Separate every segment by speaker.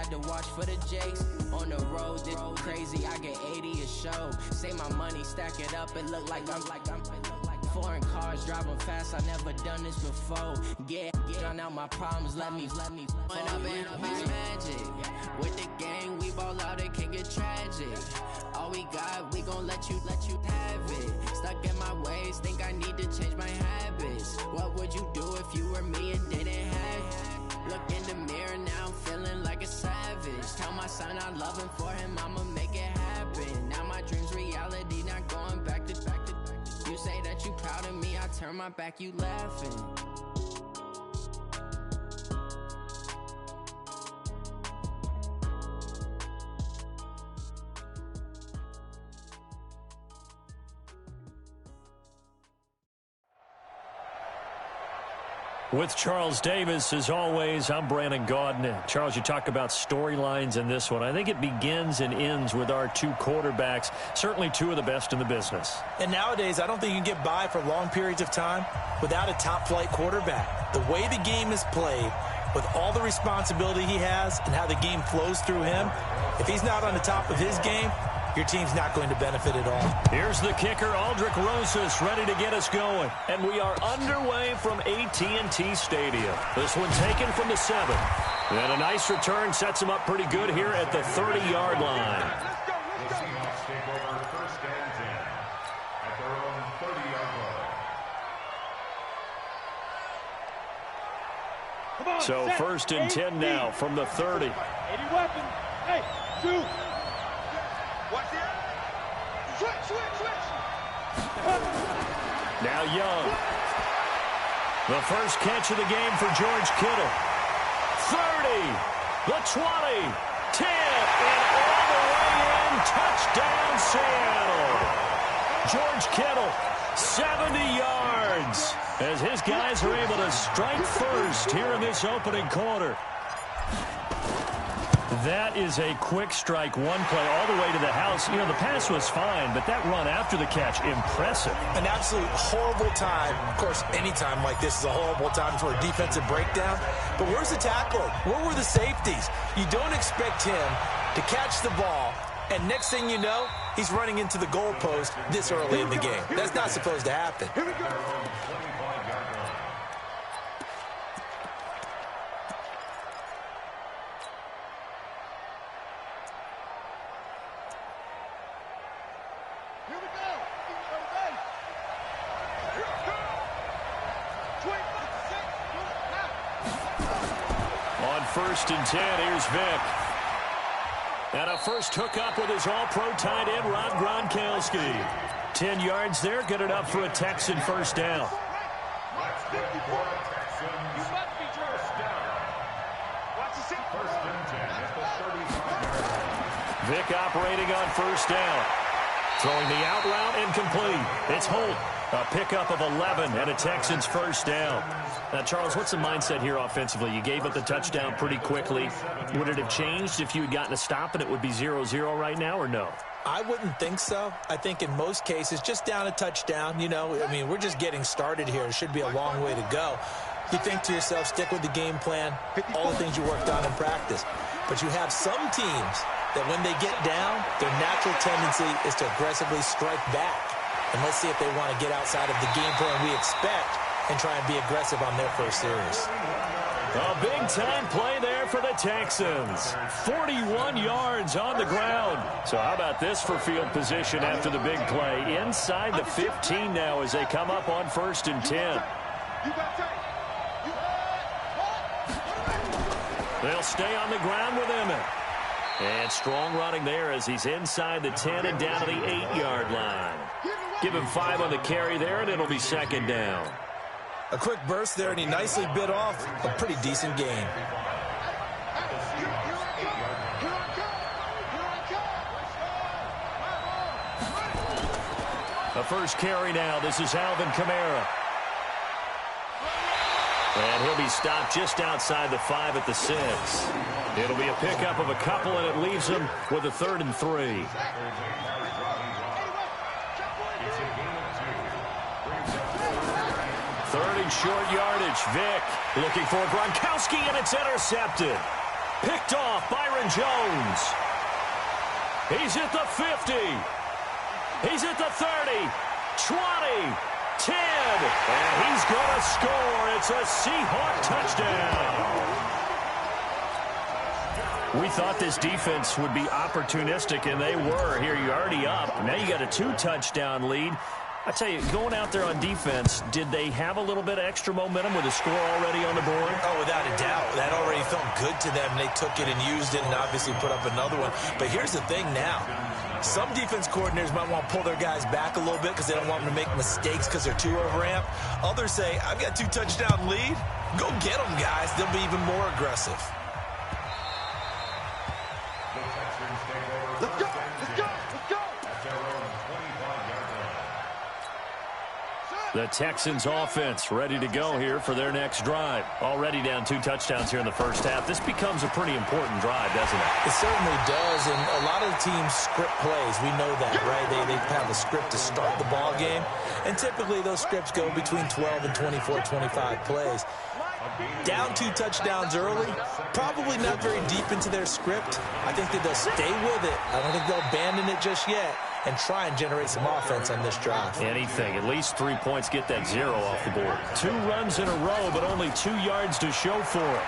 Speaker 1: had to watch for the Jakes. On the road, this crazy, I get 80 a show. Say my money, stack it up, it look like I'm foreign cars, driving fast, I never done this before. Drown out my problems, let me When up and up is magic. With the gang, we ball out, it can get tragic. All we got, we gon' let you have it. Stuck in my ways, think I need to change my habits. What would you do if you were me and didn't have it? Look in the mirror, now I'm feeling like a savage. Tell my son I love him, for him I'ma make it happen. Now my dream's reality, not going back to. You say that you proud of me, I turn my back, you laughing.
Speaker 2: With Charles Davis, as always, I'm Brandon Gaudin. Charles, you talk about storylines in this one. I think it begins and ends with our two quarterbacks, certainly two of the best in the business.
Speaker 3: And nowadays, I don't think you can get by for long periods of time without a top-flight quarterback. The way the game is played, with all the responsibility he has and how the game flows through him, if he's not on the top of his game, your team's not going to benefit at all.
Speaker 2: Here's the kicker, Aldrick Rosas, ready to get us going. And we are underway from AT&T Stadium. This one taken from the 7. And a nice return sets him up pretty good here at the 30-yard line. So 1st and 10 now from the 30.
Speaker 4: 80 weapon. Hey, shoot. Watch it. Switch.
Speaker 2: Now Young. The first catch of the game for George Kittle. 30, the 20, 10, and all the way in. Touchdown, Seattle. George Kittle, 70 yards, as his guys are able to strike first here in this opening quarter. That is a quick strike, one play all the way to the house. You know, the pass was fine, but that run after the catch, impressive.
Speaker 3: An absolute horrible time. Of course, any time like this is a horrible time for a defensive breakdown. But where's the tackler? Where were the safeties? You don't expect him to catch the ball, and next thing you know, he's running into the goalpost this early in the game. That's not supposed to happen.
Speaker 4: Here we go.
Speaker 2: On 1st and 10, here's Vick. And a first hookup with his all-pro tight end, Rob Gronkowski. 10 yards there, good enough for a Texan first down. Vick operating on 1st down. Throwing the out route incomplete. It's Holt. A pickup of 11 and a Texans first down. Now, Charles, what's the mindset here offensively? You gave up the touchdown pretty quickly. Would it have changed if you had gotten a stop and it would be 0-0 right now, or no?
Speaker 3: I wouldn't think so. I think in most cases, just down a touchdown, you know, I mean, we're just getting started here. It should be a long way to go. You think to yourself, stick with the game plan, all the things you worked on in practice. But you have some teams that when they get down, their natural tendency is to aggressively strike back. And let's see if they want to get outside of the game plan we expect and try and be aggressive on their first series.
Speaker 2: A big-time play there for the Texans. 41 yards on the ground. So how about this for field position after the big play? Inside the 15 now as they come up on 1st and 10. They'll stay on the ground with Emmett. And strong running there as he's inside the 10 and down to the 8-yard line. Give him 5 on the carry there, and it'll be 2nd down.
Speaker 3: A quick burst there, and he nicely bit off a pretty decent gain.
Speaker 2: The first carry now. This is Alvin Kamara. And he'll be stopped just outside the 5 at the 6. It'll be a pickup of a couple, and it leaves him with a 3rd and 3. Third and short yardage. Vick looking for Gronkowski, and it's intercepted. Picked off Byron Jones. He's at the 50. He's at the 30. 20. 10. And he's going to score. It's a Seahawk touchdown. We thought this defense would be opportunistic, and they were. Here, you're already up. Now you got a 2-touchdown lead. I tell you, going out there on defense, did they have a little bit of extra momentum with a score already on the board?
Speaker 3: Oh, without a doubt. That already felt good to them. They took it and used it and obviously put up another one. But here's the thing now. Some defense coordinators might want to pull their guys back a little bit because they don't want them to make mistakes because they're too overamped. Others say, I've got 2-touchdown lead. Go get them, guys. They'll be even more aggressive.
Speaker 4: Let's go! Let's go! Let's go!
Speaker 2: The Texans offense ready to go here for their next drive. Already down 2 touchdowns here in the first half. This becomes a pretty important drive, doesn't it?
Speaker 3: It certainly does, and a lot of the teams script plays. We know that, right? They have a script to start the ball game, and typically those scripts go between 12 and 24, 25 plays. Down 2 touchdowns early, probably not very deep into their script. I think that they'll stay with it. I don't think they'll abandon it just yet and try and generate some offense on this drive.
Speaker 2: Anything. At least 3 points, get that 0 off the board. 2 runs in a row, but only 2 yards to show for it.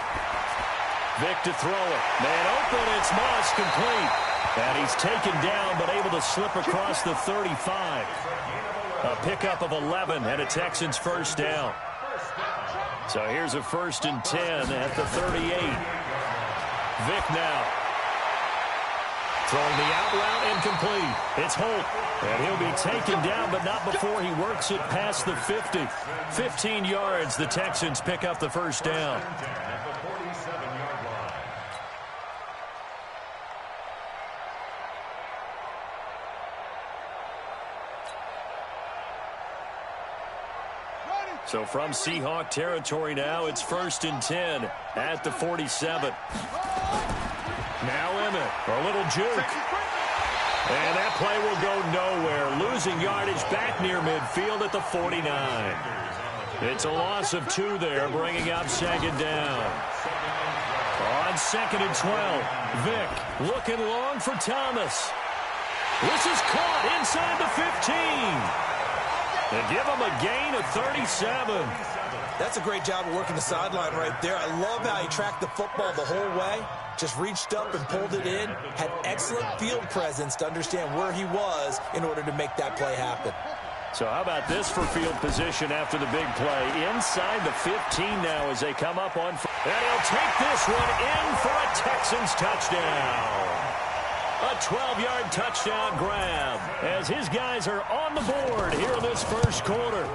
Speaker 2: Vick to throw it. Man open, it's Moss, complete. And he's taken down, but able to slip across the 35. A pickup of 11 and a Texans first down. So here's a 1st and 10 at the 38. Vick now. Throwing the out route incomplete. It's Holt. And he'll be taken down, but not before he works it past the 50. 15 yards. The Texans pick up the first down. So from Seahawk territory now, it's 1st and 10 at the 47. Now Emmett, a little juke. And that play will go nowhere. Losing yardage back near midfield at the 49. It's a loss of 2 there, bringing up 2nd down. On 2nd and 12, Vick looking long for Thomas. This is caught inside the 15. They give him a gain of 37.
Speaker 3: That's a great job of working the sideline right there. I love how he tracked the football the whole way. Just reached up and pulled it in. Had excellent field presence to understand where he was in order to make that play happen.
Speaker 2: So how about this for field position after the big play? Inside the 15 now as they come up on. And he'll take this one in for a Texans touchdown. A 12-yard touchdown grab as his guys are on the board here in this first quarter.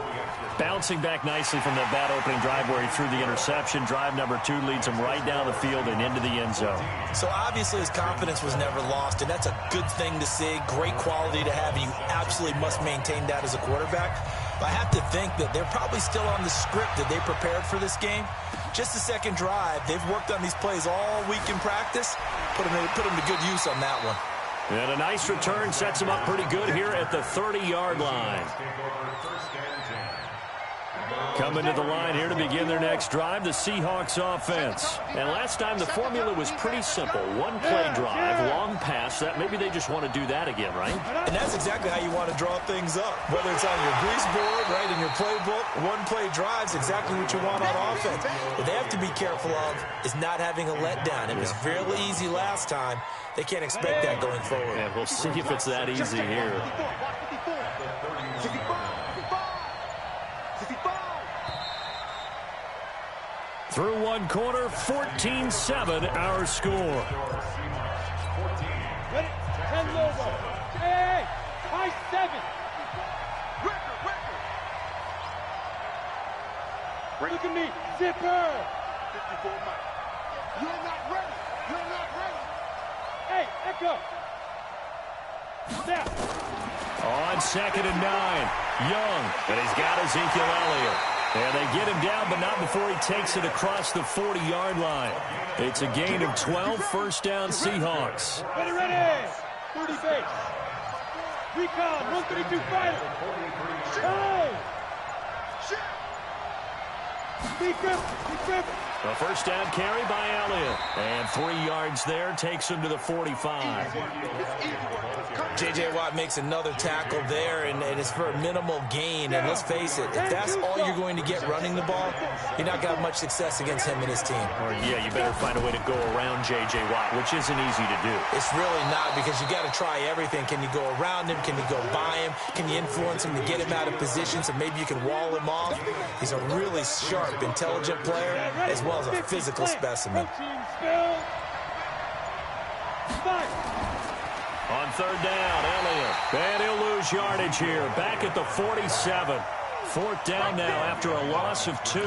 Speaker 2: Bouncing back nicely from that bad opening drive where he threw the interception. Drive number 2 leads him right down the field and into the end zone.
Speaker 3: So obviously his confidence was never lost, and that's a good thing to see. Great quality to have, and you absolutely must maintain that as a quarterback. But I have to think that they're probably still on the script that they prepared for this game. Just the second drive. They've worked on these plays all week in practice. Put them to good use on that one.
Speaker 2: And a nice return sets him up pretty good here at the 30-yard line. Coming to the line here to begin their next drive, the Seahawks offense. And last time the formula was pretty simple. 1-play drive, long pass. That maybe they just want to do that again, right?
Speaker 3: And that's exactly how you want to draw things up. Whether it's on your grease board, right, in your playbook, 1-play drive's exactly what you want on offense. What they have to be careful of is not having a letdown. It was fairly easy last time. They can't expect that going forward.
Speaker 2: And we'll see if it's that easy here. Through 1 quarter, 14-7 our score.
Speaker 4: Ready? 10 logo. Hey, high 7. Look at me. Zipper. 54 Mike. You're not ready. You're not ready. Hey, Echo. Snap.
Speaker 2: On 2nd and 9, Young. And he's got Ezekiel Elliott. And they get him down, but not before he takes it across the 40-yard line. It's a gain of 12, first down Seahawks.
Speaker 4: Ready, ready. 30 base. Recon, 132 fighter. Oh! Be careful, be careful.
Speaker 2: A first down carry by Elliott. And 3 yards there, takes him to the 45.
Speaker 3: J.J. Watt makes another tackle there, and it's for a minimal gain. And let's face it, if that's all you're going to get running the ball, you're not going to have much success against him and his team.
Speaker 2: Or, yeah, you better find a way to go around J.J. Watt, which isn't easy to do.
Speaker 3: It's really not, because you got to try everything. Can you go around him? Can you go by him? Can you influence him to get him out of position so maybe you can wall him off? He's a really sharp, intelligent player, as well as a physical specimen.
Speaker 2: On third down, Elliott. And he'll lose yardage here. Back at the 47. Fourth down now after a loss of 2.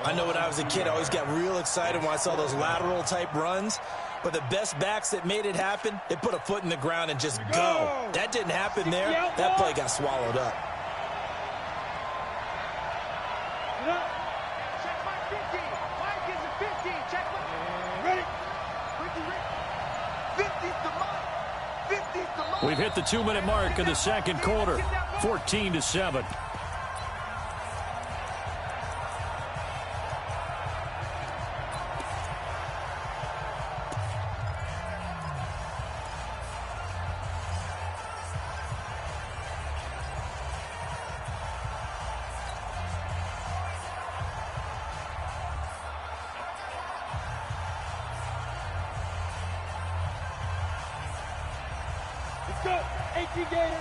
Speaker 3: I know when I was a kid, I always got real excited when I saw those lateral-type runs. But the best backs that made it happen, they put a foot in the ground and just go. That didn't happen there. That play got swallowed up.
Speaker 4: Check my 50. Mike is a 50. Check my... Ready? Ricky, 50's the mark. 50's the mark.
Speaker 2: We've hit the 2-minute mark of the second quarter. 14-7.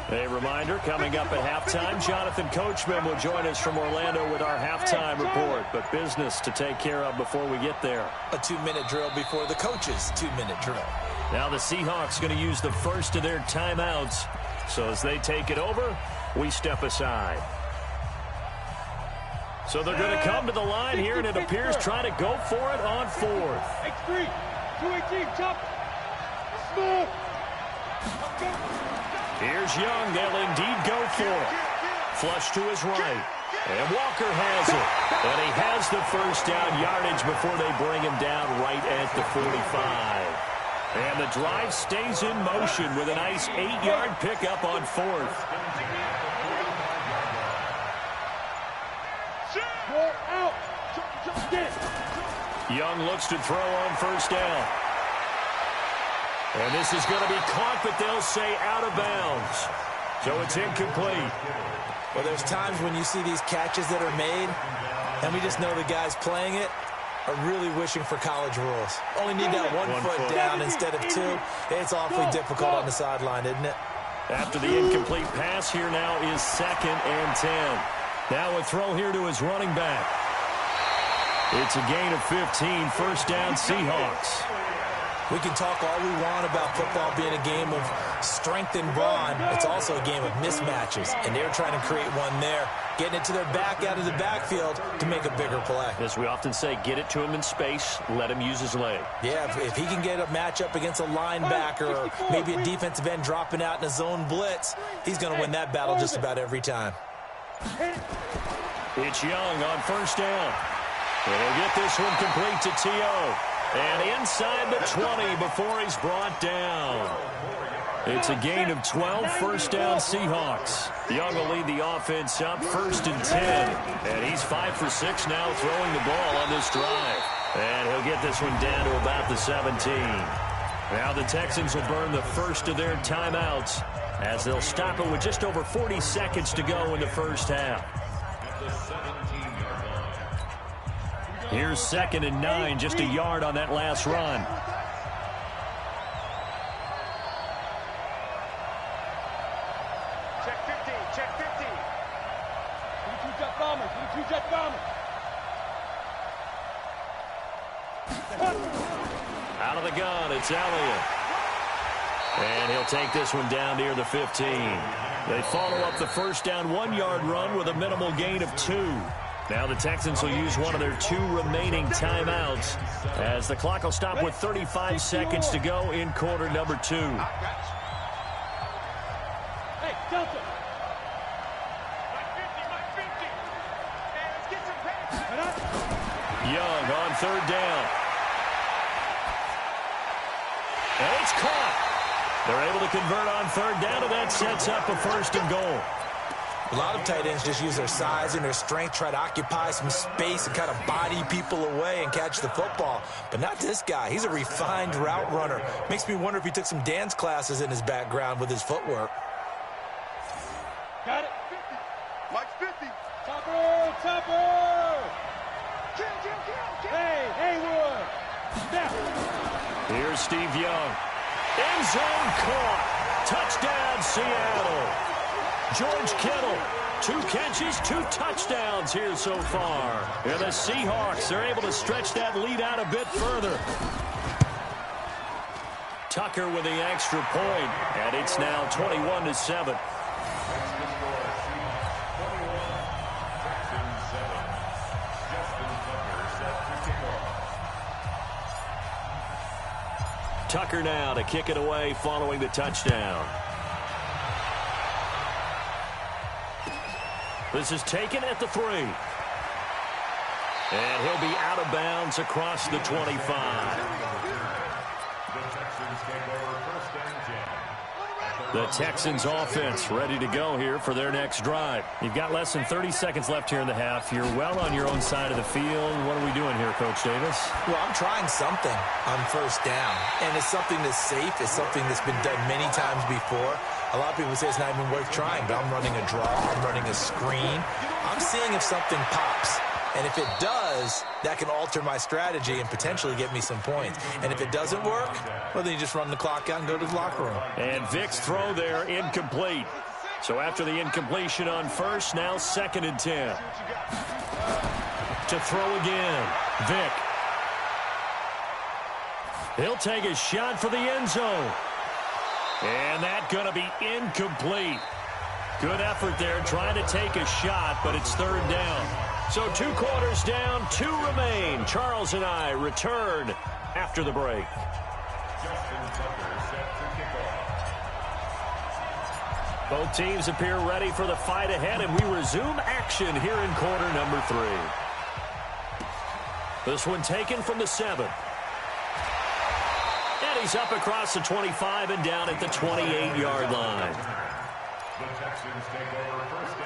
Speaker 2: A reminder, coming up at halftime, Jonathan Coachman will join us from Orlando with our halftime report. But business to take care of before we get there.
Speaker 3: A 2-minute drill before the coach's 2-minute drill.
Speaker 2: Now the Seahawks going to use the first of their timeouts. So as they take it over, we step aside. So they're going to come to the line here, and it appears trying to go for it on fourth.
Speaker 4: X3, 218, chop. Smooth.
Speaker 2: Here's Young. They'll indeed go for it. Flush to his right. And Walker has it. And he has the first down yardage before they bring him down right at the 45. And the drive stays in motion with a nice 8-yard pickup on fourth. Young looks to throw on first down. And this is going to be caught, but they'll say out of bounds. So it's incomplete.
Speaker 3: Well, there's times when you see these catches that are made, and we just know the guys playing it are really wishing for college rules. Only need that one foot down instead of 2. It's awfully difficult on the sideline, isn't it?
Speaker 2: After the incomplete pass, here now is 2nd and 10. Now a throw here to his running back. It's a gain of 15, first down Seahawks.
Speaker 3: We can talk all we want about football being a game of strength and brawn. It's also a game of mismatches, and they're trying to create one there, getting it to their back out of the backfield to make a bigger play.
Speaker 2: As we often say, get it to him in space, let him use his leg.
Speaker 3: Yeah, if he can get a matchup against a linebacker or maybe a defensive end dropping out in a zone blitz, he's going to win that battle just about every time.
Speaker 2: It's Young on first down. He'll get this one complete to T.O. And inside the 20 before he's brought down. It's a gain of 12, first down Seahawks. Young will lead the offense up, 1st and 10. And he's 5 for 6 now throwing the ball on this drive. And he'll get this one down to about the 17. Now the Texans will burn the first of their timeouts as they'll stop it with just over 40 seconds to go in the first half. Here's 2nd and 9, just a yard on that last run.
Speaker 4: Check 50, check 50. 22 jet bombers, 22 jet bombers.
Speaker 2: Out of the gun, it's Elliott. And he'll take this one down near the 15. They follow up the first down 1-yard run with a minimal gain of 2. Now the Texans will use one of their 2 remaining timeouts as the clock will stop with 35 seconds to go in quarter number 2.
Speaker 4: Hey, Delta. My 50. Hey, let's get some passes.
Speaker 2: Young on third down. And it's caught. They're able to convert on third down, and that sets up a 1st and goal.
Speaker 3: A lot of tight ends just use their size and their strength, try to occupy some space and kind of body people away and catch the football. But not this guy. He's a refined route runner. Makes me wonder if he took some dance classes in his background with his footwork.
Speaker 4: Got it. 50. Mike 50. Topper, topper. Kill. Hey, Haywood. Snap.
Speaker 2: Here's Steve Young. End zone caught. Touchdown, Seattle. George Kittle, 2 catches, 2 touchdowns here so far. And the Seahawks are able to stretch that lead out a bit further. Tucker with the extra point, and it's now 21-7. Tucker now to kick it away following the touchdown. This is taken at the 3. And he'll be out of bounds across the 25. The Texans offense ready to go here for their next drive. You've got less than 30 seconds left here in the half. You're well on your own side of the field. What are we doing here, Coach Davis?
Speaker 3: Well, I'm trying something on first down. And it's something that's safe. It's something that's been done many times before. A lot of people say it's not even worth trying, but I'm running a draw. I'm running a screen. I'm seeing if something pops. And if it does, that can alter my strategy and potentially get me some points. And if it doesn't work, well, then you just run the clock out and go to the locker room.
Speaker 2: And Vic's throw there incomplete. So after the incompletion on first, now 2nd and 10. To throw again, Vic. He'll take a shot for the end zone. And that's going to be incomplete. Good effort there trying to take a shot, but it's 3rd down. So 2 quarters down, 2 remain. Charles and I return after the break. Both teams appear ready for the fight ahead, and we resume action here in quarter number 3. This one taken from the 7. And he's up across the 25 and down at the 28-yard line.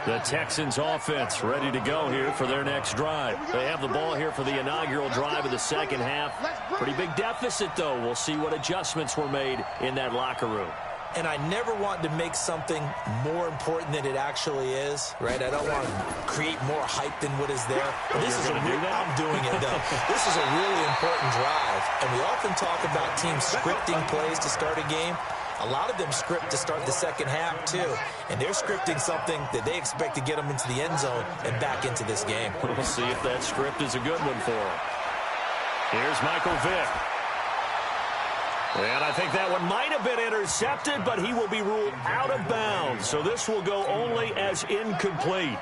Speaker 2: The Texans offense ready to go here for their next drive. They have the ball here for the inaugural drive of the second half. Pretty big deficit, though. We'll see what adjustments were made in that locker room.
Speaker 3: And I never want to make something more important than it actually is, right? I don't want to create more hype than what is there. But this is I'm doing it, though. This is a really important drive. And we often talk about teams scripting plays to start a game. A lot of them script to start the second half, too. And they're scripting something that they expect to get them into the end zone and back into this game.
Speaker 2: We'll see if that script is a good one for them. Here's Michael Vick. And I think that one might have been intercepted, but he will be ruled out of bounds. So this will go only as incomplete.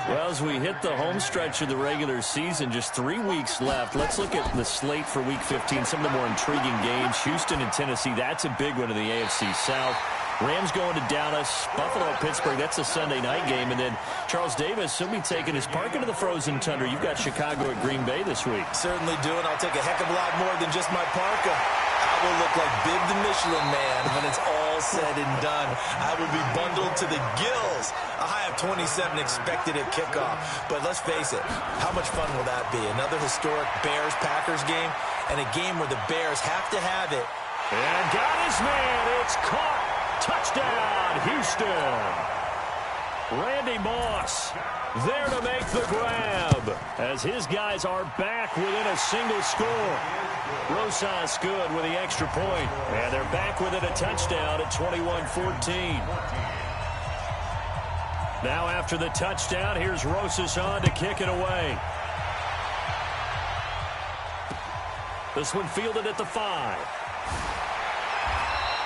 Speaker 2: Well, as we hit the home stretch of the regular season, just 3 weeks left. Let's look at the slate for Week 15, some of the more intriguing games. Houston and Tennessee, that's a big one in the AFC South. Rams going to Dallas, Buffalo, Pittsburgh, that's a Sunday night game. And then Charles Davis, he'll be taking his park into the frozen tundra. You've got Chicago at Green Bay this week.
Speaker 3: Certainly do, and I'll take a heck of a lot more than just my parka. I will look like Bib the Michelin Man when it's all said and done. I will be bundled to the gills. A high of 27 expected at kickoff. But let's face it, how much fun will that be? Another historic Bears-Packers game, and a game where the Bears have to have it.
Speaker 2: And got his man. It's caught. Touchdown, Houston. Randy Moss there to make the grab as his guys are back within a single score. Rosas good with the extra point, and they're back within a touchdown at 21-14. Now after the touchdown, here's Rosas on to kick it away. This one fielded at the 5.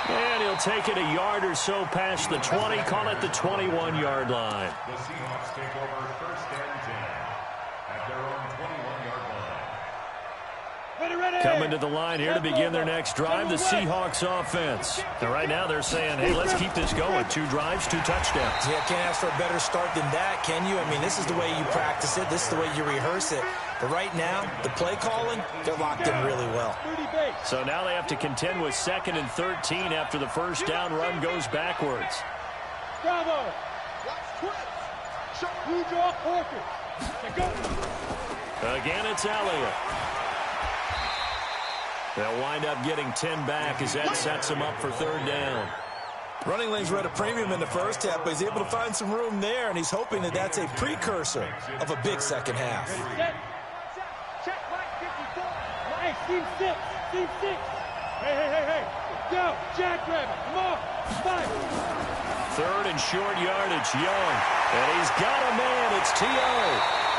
Speaker 2: And he'll take it a yard or so past the 20, call it the 21-yard line.
Speaker 5: The Seahawks take over 1st and 10 at their own 21-yard line.
Speaker 4: Ready.
Speaker 2: Coming to the line here to begin their next drive, the Seahawks offense. And right now they're saying, hey, let's keep this going. 2 drives, 2 touchdowns.
Speaker 3: Yeah, can't ask for a better start than that, can you? I mean, this is the way you practice it. This is the way you rehearse it. But right now, the play calling, they're locked in really well.
Speaker 2: So now they have to contend with 2nd and 13 after the first down run goes backwards.
Speaker 4: Bravo. You draw quarters. Go.
Speaker 2: Again, it's Elliott. They'll wind up getting 10 back as that sets them up for third down.
Speaker 3: Running lanes were at a premium in the first half, but he's able to find some room there, and he's hoping that that's a precursor of a big second half.
Speaker 4: Check right 54. Hey, team 6. Team 6. Hey. Go. Jackrabbit. Come on. Fight.
Speaker 2: Third and short yardage, Young. And he's got a man. It's T.O.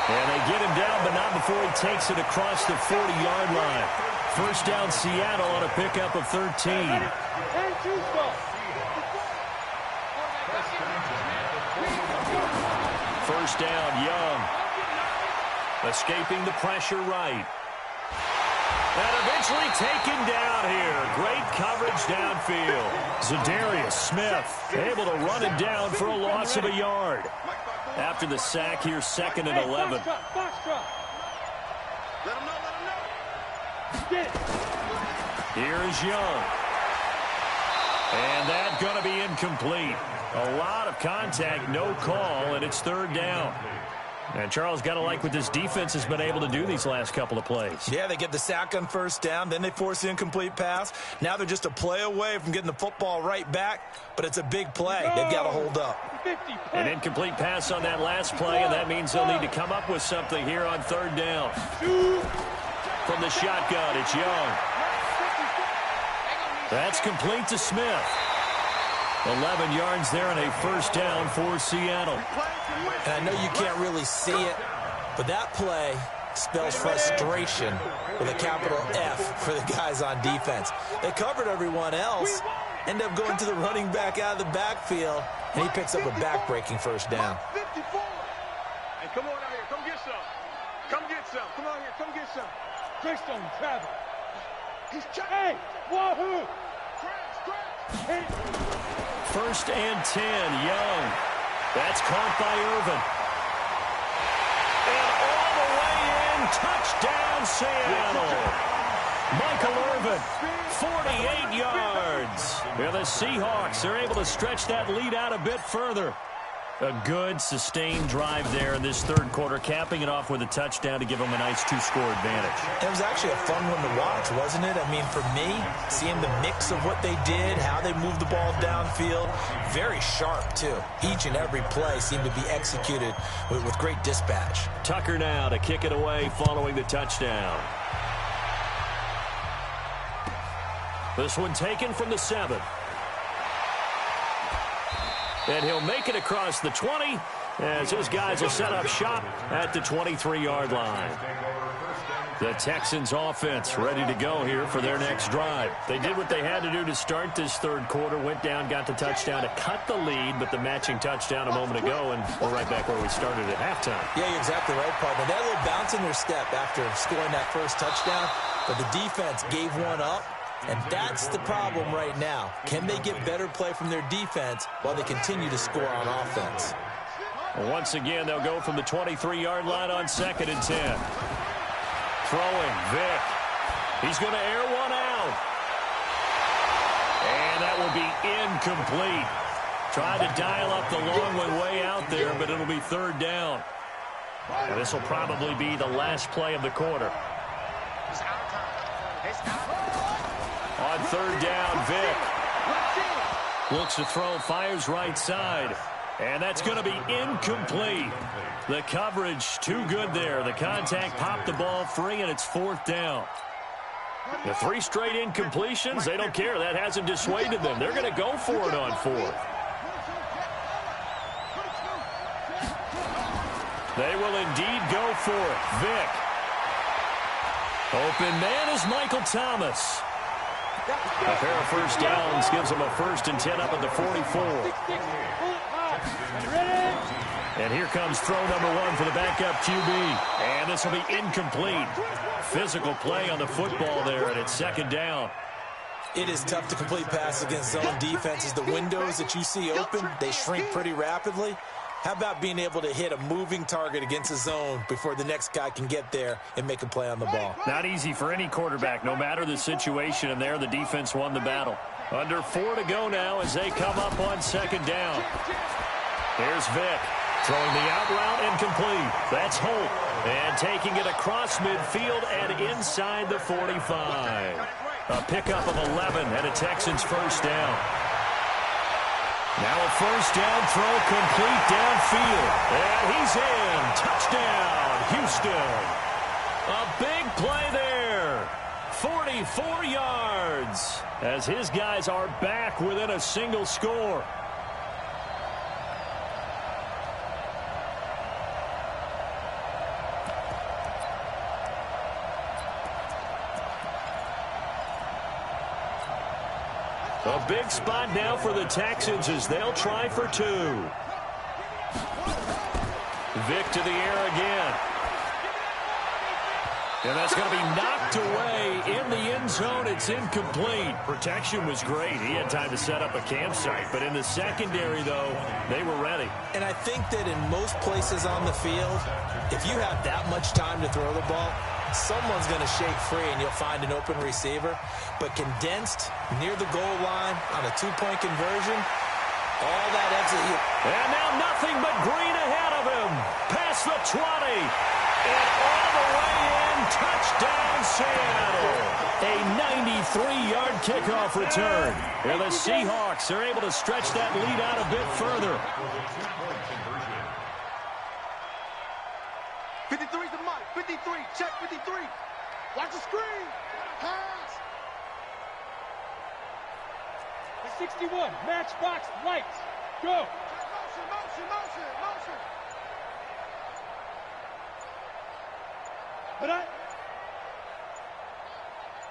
Speaker 2: And they get him down, but not before he takes it across the 40-yard line. First down, Seattle on a pickup of 13.
Speaker 4: And two balls.
Speaker 2: First down, Young. Escaping the pressure right. And eventually taken down here. Great coverage downfield. Za'Darius Smith able to run it down for a loss of a yard. After the sack here, second and 11. Here is Young. And that's going to be incomplete. A lot of contact, no call, and it's third down. And Charles, got to like what this defense has been able to do these last couple of plays.
Speaker 3: Yeah, they get the sack on first down, then they force the incomplete pass. Now they're just a play away from getting the football right back, but it's a big play. They've got to hold up.
Speaker 2: An incomplete pass on that last play, and that means they'll need to come up with something here on third down. From the shotgun, it's Young. That's complete to Smith. 11 yards there and a first down for Seattle.
Speaker 3: And I know you can't really see it, but that play spells frustration with a capital F for the guys on defense. They covered everyone else, end up going to the running back out of the backfield, and he picks up a back-breaking first down.
Speaker 4: Hey, come on out here. Come get some. Come get some. Come on here. Come get some. Greystone, travel. Hey, wahoo! Hey.
Speaker 2: First and 10, Young. That's caught by Irvin. And all the way in, touchdown Seattle. Michael Irvin, 48 yards. And the Seahawks are able to stretch that lead out a bit further. A good, sustained drive there in this third quarter, capping it off with a touchdown to give them a nice two-score advantage.
Speaker 3: It was actually a fun one to watch, wasn't it? I mean, for me, seeing the mix of what they did, how they moved the ball downfield, very sharp, too. Each and every play seemed to be executed with great dispatch.
Speaker 2: Tucker now to kick it away following the touchdown. This one taken from the 7. And he'll make it across the 20 as his guys will set up shop at the 23-yard line. The Texans offense ready to go here for their next drive. They did what they had to do to start this third quarter, went down, got the touchdown to cut the lead, but the matching touchdown a moment ago, and we're right back where we started at halftime.
Speaker 3: Yeah, you're exactly right, partner. They had a little bounce in their step after scoring that first touchdown, but the defense gave one up. And that's the problem right now. Can they get better play from their defense while they continue to score on offense?
Speaker 2: Once again, they'll go from the 23-yard line on second and 10. Throwing, Vick. He's going to air one out. And that will be incomplete. Tried to dial up the long one way out there, but it'll be third down. And this will probably be the last play of the quarter. On third down, Vick looks to throw, fires right side. And that's going to be incomplete. The coverage too good there. The contact popped the ball free, and it's fourth down. The 3 straight incompletions, they don't care. That hasn't dissuaded them. They're going to go for it on fourth. They will indeed go for it. Vick. Open man is Michael Thomas. A pair of first downs gives them a first and 10 up at the 44. And here comes throw number 1 for the backup QB. And this will be incomplete. Physical play on the football there, and it's second down.
Speaker 3: It is tough to complete passes against zone defenses. The windows that you see open, they shrink pretty rapidly. How about being able to hit a moving target against a zone before the next guy can get there and make a play on the ball?
Speaker 2: Not easy for any quarterback, no matter the situation, and there the defense won the battle. Under 4 to go now as they come up on second down. Here's Vick. Throwing the out route incomplete. That's Holt. And taking it across midfield and inside the 45. A pickup of 11 and a Texans first down. Now a first down throw complete downfield. And he's in. Touchdown, Houston. A big play there. 44 yards as his guys are back within a single score. A big spot now for the Texans as they'll try for 2. Vick to the air again. And that's going to be knocked away in the end zone. It's incomplete. Protection was great. He had time to set up a campsite. But in the secondary, though, they were ready.
Speaker 3: And I think that in most places on the field, if you have that much time to throw the ball, someone's going to shake free and you'll find an open receiver. But condensed near the goal line on a 2-point conversion, all that exit.
Speaker 2: And now nothing but green ahead of him. Past the 20. And all the way in. Touchdown, Seattle. A 93-yard kickoff return. And the Seahawks are able to stretch that lead out a bit further.
Speaker 4: 53's the mic. 53. Check 53. Watch the screen. Pass.
Speaker 6: The 61. Matchbox lights. Go.
Speaker 4: Motion.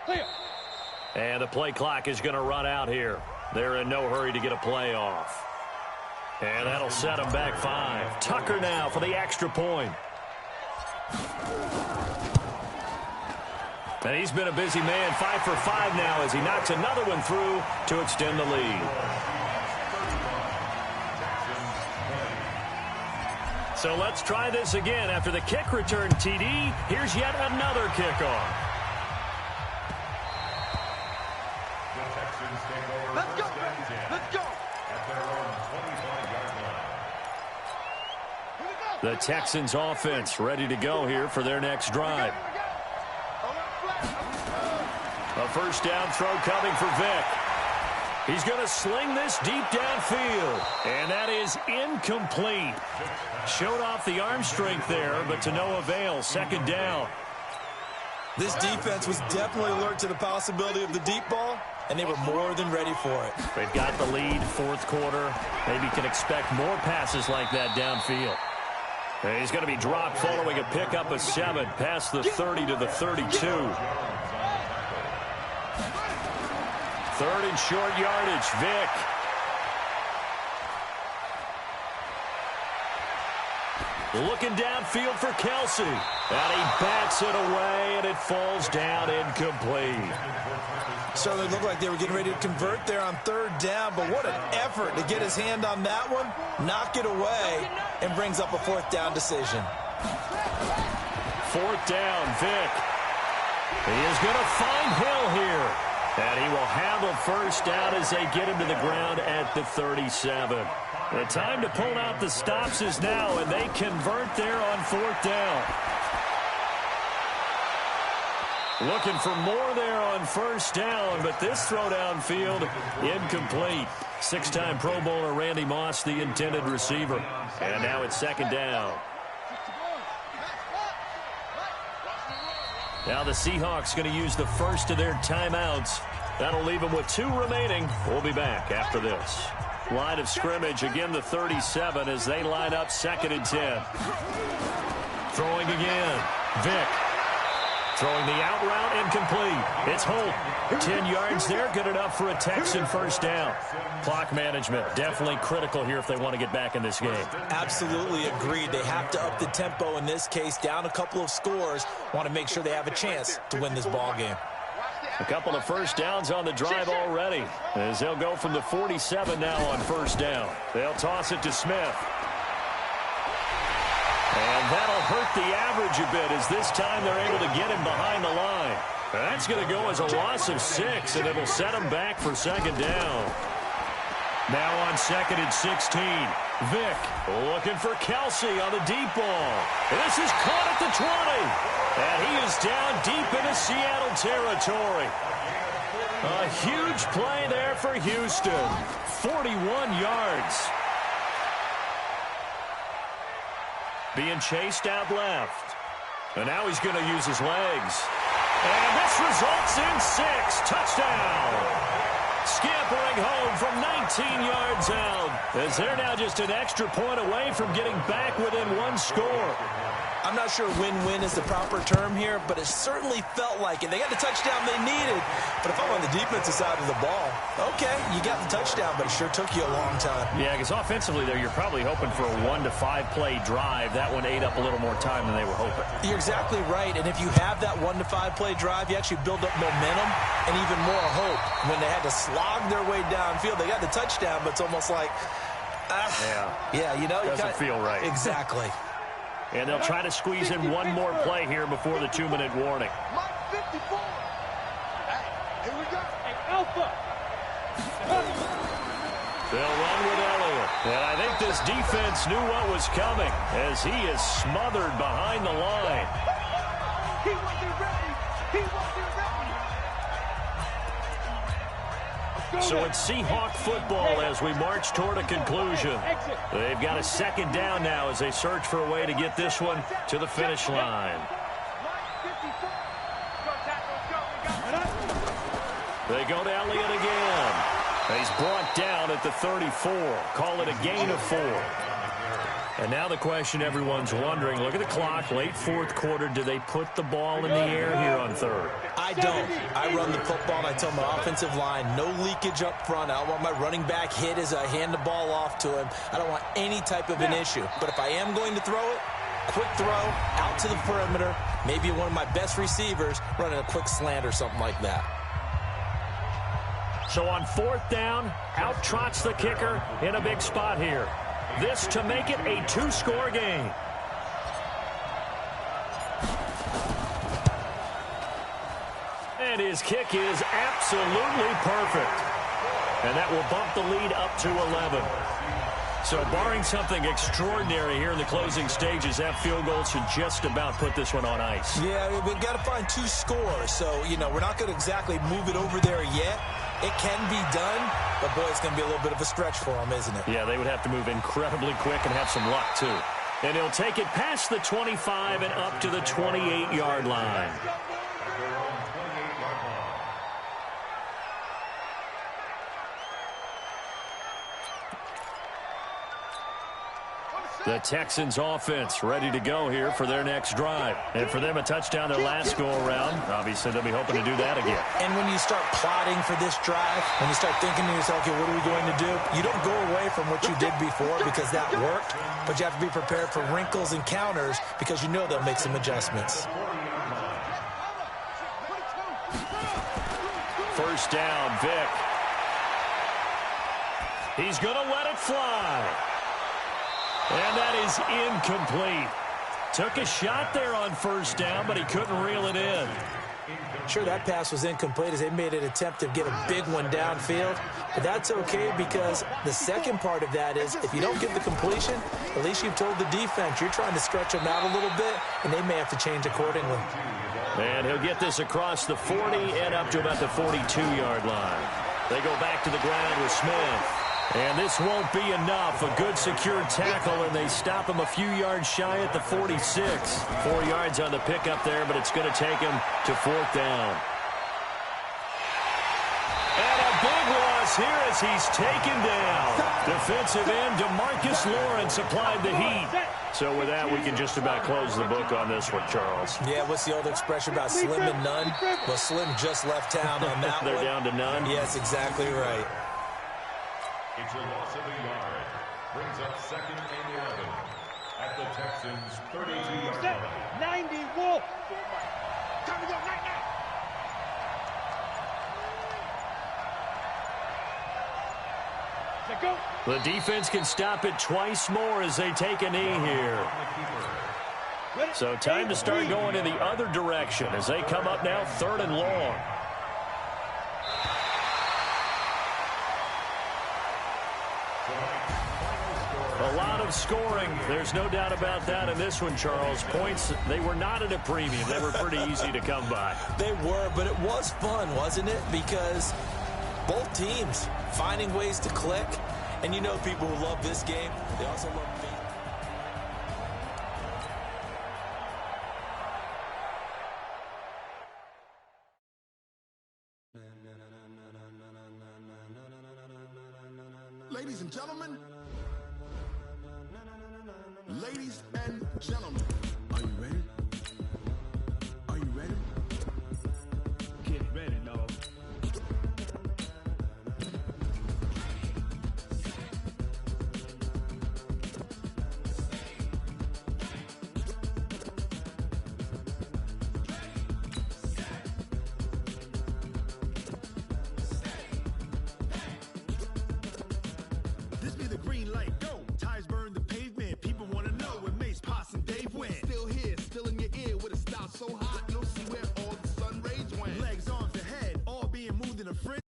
Speaker 6: Clear.
Speaker 2: And the play clock is going to run out here. They're in no hurry to get a play off. And that'll set them back 5. Tucker now for the extra point. And he's been a busy man. 5 for 5 now as he knocks another one through to extend the lead. So let's try this again. After the kick return TD, here's yet another kickoff.
Speaker 4: Let's go. Let's go.
Speaker 5: At their own 25-yard line.
Speaker 2: The Texans offense ready to go here for their next drive. A first down throw coming for Vick. He's going to sling this deep downfield. And that is incomplete. Showed off the arm strength there, but to no avail. Second down.
Speaker 3: This defense was definitely alert to the possibility of the deep ball, and they were more than ready for it.
Speaker 2: They've got the lead, fourth quarter. Maybe can expect more passes like that downfield. And he's going to be dropped following a pickup of 7 past the 30 to the 32. Third and short yardage, Vick. Looking downfield for Kelsey. And he bats it away, and it falls down incomplete.
Speaker 3: Certainly looked like they were getting ready to convert there on third down, but what an effort to get his hand on that one, knock it away, and brings up a fourth down decision.
Speaker 2: Fourth down, Vick. He is going to find Hill here. And he will handle first down as they get him to the ground at the 37. The time to pull out the stops is now, and they convert there on fourth down. Looking for more there on first down, but this throw downfield incomplete. 6-time Pro Bowler Randy Moss, the intended receiver. And now it's second down. Now the Seahawks going to use the first of their timeouts. That'll leave them with 2 remaining. We'll be back after this. Line of scrimmage, again the 37 as they line up 2nd and 10. Throwing again. Vick. Throwing the out route incomplete. It's Holt. 10 yards there, good enough for a Texan first down. Clock management, definitely critical here if they want to get back in this game.
Speaker 3: Absolutely agreed. They have to up the tempo in this case, down a couple of scores. Want to make sure they have a chance to win this ball game.
Speaker 2: A couple of first downs on the drive already as they'll go from the 47 now on first down. They'll toss it to Smith. And that'll hurt the average a bit as this time they're able to get him behind the line. That's going to go as a loss of 6, and it'll set him back for second down. Now on 2nd and 16. Vick looking for Kelsey on the deep ball. This is caught at the 20. And he is down deep into Seattle territory. A huge play there for Houston. 41 yards. Being chased out left. And now he's going to use his legs. And this results in 6. Touchdown. Scampering home from 19 yards out, as they're now just an extra point away from getting back within one score.
Speaker 3: I'm not sure win-win is the proper term here, but it certainly felt like it. They got the touchdown they needed, but if I'm on the defensive side of the ball, okay, you got the touchdown, but it sure took you a long time.
Speaker 2: Yeah, because offensively there, you're probably hoping for a 1 to 5 play drive. That one ate up a little more time than they were hoping.
Speaker 3: You're exactly right, and if you have that 1 to 5 play drive, you actually build up momentum and even more hope. When they had to slog their way downfield, they got the touchdown, but it's almost like, yeah, you know,
Speaker 2: doesn't feel right.
Speaker 3: Exactly.
Speaker 2: And they'll try to squeeze in one more play here before the 2-minute warning.
Speaker 4: Mike 54. Hey, here we go.
Speaker 6: Hey, Alpha.
Speaker 2: They'll run with Elliott. And I think this defense knew what was coming as he is smothered behind the line.
Speaker 4: He wasn't ready. He wasn't ready.
Speaker 2: So it's Seahawk football as we march toward a conclusion. They've got a second down now as they search for a way to get this one to the finish line. They go to Elliott again. He's brought down at the 34. Call it a gain of 4. And now the question everyone's wondering, look at the clock, late fourth quarter, do they put the ball in the air here on third?
Speaker 3: I don't. I run the football, and I tell my offensive line, no leakage up front. I don't want my running back hit as I hand the ball off to him. I don't want any type of an issue. But if I am going to throw it, quick throw, out to the perimeter, maybe one of my best receivers running a quick slant or something like that.
Speaker 2: So on fourth down, out trots the kicker in a big spot here. This to make it a 2-score game. And his kick is absolutely perfect. And that will bump the lead up to 11. So barring something extraordinary here in the closing stages, that field goal should just about put this one on ice.
Speaker 3: Yeah, we've got to find 2 scores. So, you know, we're not going to exactly move it over there yet. It can be done, but, boy, it's going to be a little bit of a stretch for them, isn't it?
Speaker 2: Yeah, they would have to move incredibly quick and have some luck, too. And he'll take it past the 25 and up to the 28-yard line. The Texans offense ready to go here for their next drive. And for them, a touchdown their last go-around. Obviously, they'll be hoping to do that again.
Speaker 3: And when you start plotting for this drive, when you start thinking to yourself, okay, what are we going to do? You don't go away from what you did before because that worked, but you have to be prepared for wrinkles and counters because you know they'll make some adjustments.
Speaker 2: First down, Vick. He's going to let it fly. And that is incomplete. Took a shot there on first down, but he couldn't reel it in.
Speaker 3: Sure, that pass was incomplete as they made an attempt to get a big one downfield. But that's okay because the second part of that is if you don't get the completion, at least you've told the defense you're trying to stretch them out a little bit, and they may have to change accordingly.
Speaker 2: And he'll get this across the 40 and up to about the 42-yard line. They go back to the ground with Smith. And this won't be enough. A good secure tackle, and they stop him a few yards shy at the 46. 4 yards on the pickup there, but it's going to take him to fourth down. And a big loss here as he's taken down. Defensive end DeMarcus Lawrence applied the heat. So with that, we can just about close the book on this one, Charles.
Speaker 3: Yeah, what's the old expression about slim and none? Well, Slim just left town on that
Speaker 2: They're
Speaker 3: one.
Speaker 2: down to none?
Speaker 3: Yes, exactly right.
Speaker 5: It's a loss of a yard. Brings up second and 11 at the Texans' 32-yard line.
Speaker 6: 90 Wolf.
Speaker 4: Time to go right now.
Speaker 6: Go.
Speaker 2: The defense can stop it twice more as they take a knee here. So time to start going in the other direction as they come up now third and long. lot of scoring. There's no doubt about that in this one, Charles. Points, they were not at a premium. They were pretty easy to come by.
Speaker 3: They were, but it was fun, wasn't it? Because both teams finding ways to click. And you know people who love this game, they also love me.
Speaker 7: Ladies and gentlemen, ladies and gentlemen, are you ready? Are you ready?
Speaker 6: Get ready, dog.
Speaker 7: This be the green light, go. Tires burn the pavement. People want to know where Mace, Potts, and Dave went. Still here, still in your ear with a style so hot, you'll see where all the sun rays went. Legs, arms, and head, all being moved in a fringe.